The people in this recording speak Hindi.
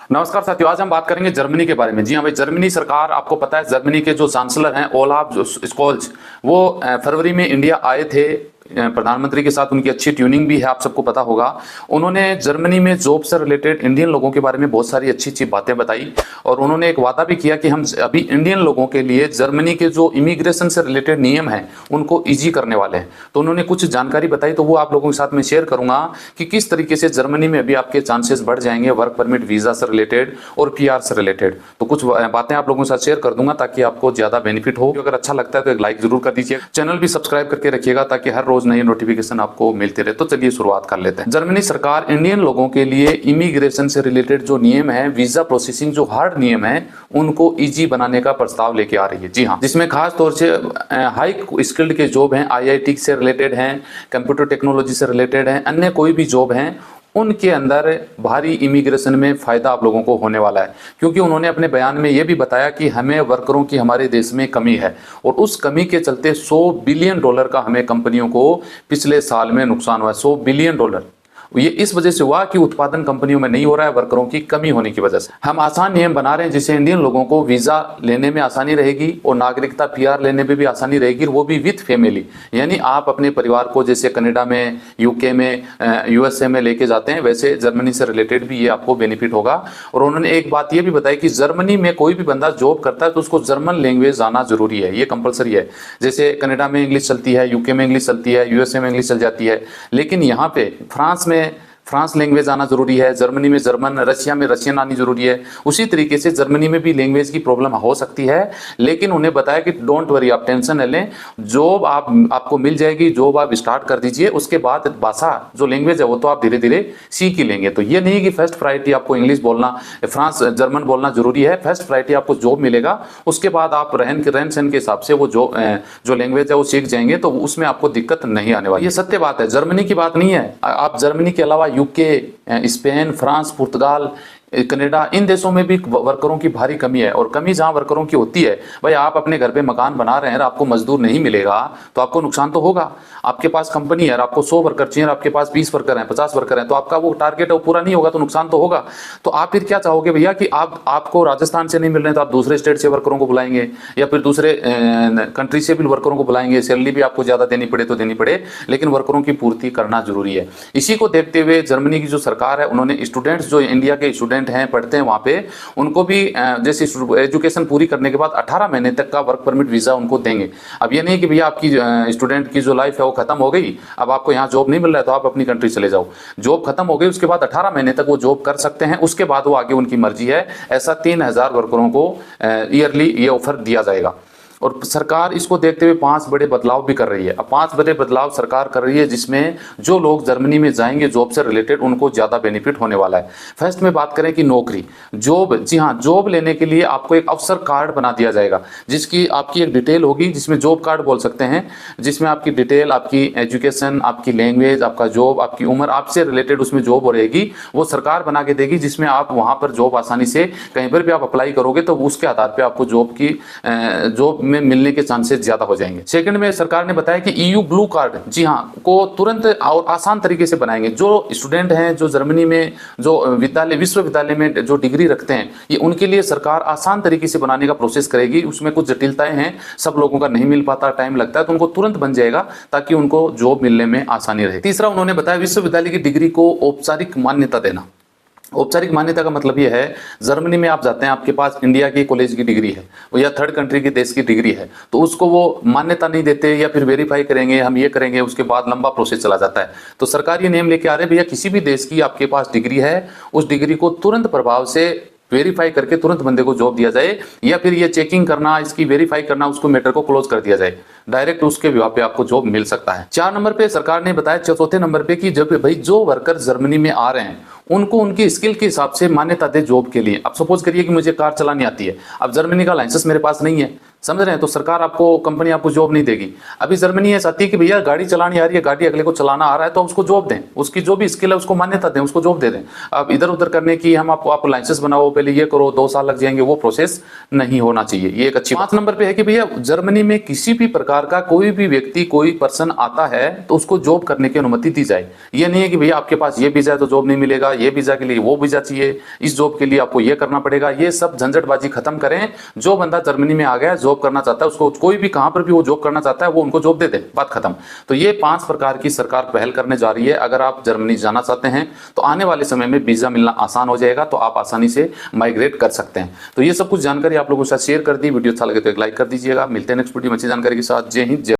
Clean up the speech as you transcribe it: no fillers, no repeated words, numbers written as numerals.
नमस्कार साथियों, आज हम बात करेंगे जर्मनी के बारे में। जी हाँ भाई, जर्मनी सरकार, आपको पता है जर्मनी के जो चांसलर हैं ओलाफ स्कोल्ज, वो फरवरी में इंडिया आए थे। प्रधानमंत्री के साथ उनकी अच्छी ट्यूनिंग भी है, आप सबको पता होगा। उन्होंने जर्मनी में जॉब से रिलेटेड इंडियन लोगों के बारे में बहुत सारी अच्छी अच्छी बातें बताई और उन्होंने एक वादा भी किया कि हम अभी इंडियन लोगों के लिए जर्मनी के जो इमिग्रेशन से रिलेटेड नियम हैं उनको ईजी करने वाले हैं। तो उन्होंने कुछ जानकारी बताई, तो वो आप लोगों के साथ में शेयर करूंगा कि किस तरीके से जर्मनी में अभी आपके चांसेस बढ़ जाएंगे वर्क परमिट, वीजा से रिलेटेड और पीआर से रिलेटेड। तो कुछ बातें आप लोगों के साथ शेयर कर दूंगा ताकि आपको ज्यादा बेनिफिट हो। अगर अच्छा लगता है तो एक लाइक जरूर कर दीजिए, चैनल भी सब्सक्राइब करके रखिएगा ताकि हर रोज नई नोटिफिकेशन आपको मिलती रहे। तो चलिए शुरुआत कर लेते हैं। जर्मनी सरकार इंडियन लोगों के लिए इमिग्रेशन से रिलेटेड जो नियम है, वीजा प्रोसेसिंग जो हार्ड नियम है, उनको इजी बनाने का प्रस्ताव लेके आ रही है। जी हाँ, जिसमें खास तौर से हाई स्किल्ड के जॉब हैं, आईआईटी से रिलेटेड हैं, कंप्यूटर टेक्नोलॉजी से रिलेटेड हैं, अन्य कोई भी जॉब हैं, उनके अंदर भारी इमिग्रेशन में फायदा आप लोगों को होने वाला है। क्योंकि उन्होंने अपने बयान में यह भी बताया कि हमें वर्करों की हमारे देश में कमी है और उस कमी के चलते $100 बिलियन का हमें कंपनियों को पिछले साल में नुकसान हुआ है। $100 बिलियन ये इस वजह से हुआ कि उत्पादन कंपनियों में नहीं हो रहा है, वर्करों की कमी होने की वजह से। हम आसान नियम बना रहे हैं जिससे इंडियन लोगों को वीजा लेने में आसानी रहेगी और नागरिकता पीआर लेने में भी आसानी रहेगी, वो भी विथ फैमिली। यानी आप अपने परिवार को जैसे कनाडा में, यूके में, यूएसए में लेके जाते हैं, वैसे जर्मनी से रिलेटेड भी ये आपको बेनिफिट होगा। और उन्होंने एक बात ये भी बताई कि जर्मनी में कोई भी बंदा जॉब करता है तो उसको जर्मन लैंग्वेज आना जरूरी है, ये कंपलसरी है। जैसे कनाडा में इंग्लिश चलती है, यूके में इंग्लिश चलती है, यूएसए में इंग्लिश चल जाती है, लेकिन यहाँ पे फ्रांस लैंग्वेज आना जरूरी है, जर्मनी में जर्मन, रशिया में रशियन आनी जरूरी है। उसी तरीके से जर्मनी में भी लैंग्वेज की प्रॉब्लम हो सकती है, लेकिन उन्हें बताया कि डोंट वरी, आप टेंशन न लें, जॉब आपको मिल जाएगी, जॉब आप स्टार्ट कर दीजिए, उसके बाद भाषा जो लैंग्वेज है वो तो आप धीरे धीरे सीख ही लेंगे। तो ये नहीं कि फर्स्ट प्रायोरिटी आपको इंग्लिश बोलना, जर्मन बोलना जरूरी है। फर्स्ट प्रायोरिटी आपको जॉब मिलेगा, उसके बाद आप रहन सहन के हिसाब से वो जो लैंग्वेज है वो सीख जाएंगे, तो उसमें आपको दिक्कत नहीं आने वाली। ये सत्य बात है, जर्मनी की बात नहीं है। आप जर्मनी के अलावा यूके, स्पेन, फ्रांस, पुर्तगाल, कनाडा, इन देशों में भी वर्करों की भारी कमी है। और कमी जहां वर्करों की होती है, भाई आप अपने घर पे मकान बना रहे हैं और आपको मजदूर नहीं मिलेगा तो आपको नुकसान तो होगा। आपके पास कंपनी है और आपको 100 वर्कर चाहिए और आपके पास 20 वर्कर हैं, 50 वर्कर हैं, तो आपका वो टारगेट है वो पूरा नहीं होगा तो नुकसान तो होगा। तो आप फिर क्या चाहोगे भैया कि आपको राजस्थान से नहीं मिल रहे तो आप दूसरे स्टेट से वर्करों को बुलाएंगे या फिर दूसरे कंट्री से भी वर्करों को बुलाएंगे। सैलरी भी आपको ज्यादा देनी पड़े तो देनी पड़े, लेकिन वर्करों की पूर्ति करना जरूरी है। इसी को देखते हुए जर्मनी की जो सरकार है, उन्होंने स्टूडेंट्स जो इंडिया के स्टूडेंट हैं, पढ़ते हैं वहां पे, उनको भी जैसे एजुकेशन पूरी करने के बाद 18 महीने तक का वर्क परमिट वीजा उनको देंगे। अब ये नहीं कि भैया आपकी स्टूडेंट की जो लाइफ है वो खत्म हो गई, अब आपको यहाँ जॉब नहीं मिल रहा है तो आप अपनी कंट्री चले जाओ। जॉब खत्म हो गई, उसके बाद 18 महीने तक वो जॉब कर सकते हैं, उसके बाद वो आगे उनकी मर्जी है। ऐसा 3000 वर्करों को ईयरली ये ऑफर दिया जाएगा। और सरकार इसको देखते हुए 5 बड़े बदलाव भी कर रही है। अब 5 बड़े बदलाव सरकार कर रही है जिसमें जो लोग जर्मनी में जाएंगे जॉब से रिलेटेड, उनको ज़्यादा बेनिफिट होने वाला है। फर्स्ट में बात करें कि नौकरी, जॉब, जी हाँ, जॉब लेने के लिए आपको एक अवसर कार्ड बना दिया जाएगा जिसकी आपकी एक डिटेल होगी, जिसमें जॉब कार्ड बोल सकते हैं, जिसमें आपकी डिटेल, आपकी एजुकेशन, आपकी लैंग्वेज, आपका जॉब, आपकी उम्र, आपसे रिलेटेड उसमें जॉब रहेगी, वो सरकार बना के देगी, जिसमें आप वहाँ पर जॉब आसानी से कहीं पर भी आप अप्लाई करोगे तो उसके आधार पर आपको जॉब में मिलने के चांसेस ज्यादा हो जाएंगे। सेकंड में सरकार ने बताया कि ईयू ब्लू कार्ड, जी हाँ, को तुरंत और आसान तरीके से बनाएंगे। जो स्टूडेंट हैं जो जर्मनी में जो विश्वविद्यालय में जो डिग्री रखते हैं, ये उनके लिए सरकार आसान तरीके से बनाने का प्रोसेस करेगी। उसमें कुछ जटिलताएं हैं, सब लोगों का नहीं मिल पाता, टाइम लगता है, तो उनको तुरंत बन जाएगा ताकि उनको जॉब मिलने में आसानी रहे। तीसरा उन्होंने बताया विश्वविद्यालय की डिग्री को औपचारिक मान्यता देना। औपचारिक मान्यता का मतलब यह है, जर्मनी में आप जाते हैं, आपके पास इंडिया की कॉलेज की डिग्री है या थर्ड कंट्री के देश की डिग्री है, तो उसको वो मान्यता नहीं देते या फिर वेरीफाई करेंगे, हम ये करेंगे, उसके बाद लंबा प्रोसेस चला जाता है। तो सरकार ये नियम लेके आ रहे हैं, भैया किसी भी देश की आपके पास डिग्री है, उस डिग्री को तुरंत प्रभाव से वेरीफाई करके तुरंत बंदे को जॉब दिया जाए, या फिर ये चेकिंग करना, इसकी वेरीफाई करना, उसको मैटर को क्लोज कर दिया जाए, डायरेक्ट उसके विभाग पे आपको जॉब मिल सकता है। 4 नंबर पे सरकार ने बताया, चौथे नंबर पे, कि जब भाई जो वर्कर जर्मनी में आ रहे हैं उनको उनकी स्किल के हिसाब से मान्यता दे जॉब के लिए। अब सपोज करिए कि मुझे कार चलानी आती है, अब जर्मनी का लाइसेंस मेरे पास नहीं है, समझ रहे हैं, तो सरकार आपको, कंपनी आपको जॉब नहीं देगी। अभी जर्मनी ऐसा आती है कि भैया गाड़ी चलानी आ रही है, गाड़ी अगले को चलाना आ रहा है, तो उसको जॉब दें, उसकी जो भी स्किल है उसको मान्यता दें, उसको जॉब दे दें। अब इधर उधर करने की, हम आप लाइसेंस बनाओ, पहले ये करो, 2 साल लग जाएंगे, वो प्रोसेस नहीं होना चाहिए। ये एक अच्छी। 5 नंबर पे है कि भैया जर्मनी में किसी भी प्रकार प्रकार का कोई भी व्यक्ति, कोई पर्सन आता है तो उसको जॉब करने की अनुमति दी जाए। ये नहीं है कि भैया आपके पास ये वीजा है तो जॉब नहीं मिलेगा, ये वीजा के लिए वो वीजा चाहिए, इस जॉब के लिए आपको ये करना पड़ेगा। ये सब झंझटबाजी खत्म करें। जो बंदा जर्मनी में आ गया, जॉब करना चाहता है, उसको कोई भी कहां पर भी वो जॉब करना चाहता है वो उनको जॉब दे दे, बात खत्म। तो ये 5 प्रकार की सरकार पहल करने जा रही है। अगर आप जर्मनी जाना चाहते हैं तो आने वाले समय में वीजा मिलना आसान हो जाएगा, तो आप आसानी से माइग्रेट कर सकते हैं। तो ये सब कुछ जानकारी आप लोगों के साथ शेयर कर दी। वीडियो अच्छा लगे तो एक लाइक कर दीजिएगा। मिलते हैं नेक्स्ट वीडियो में अच्छी जानकारी के साथ। जय हिंद, जय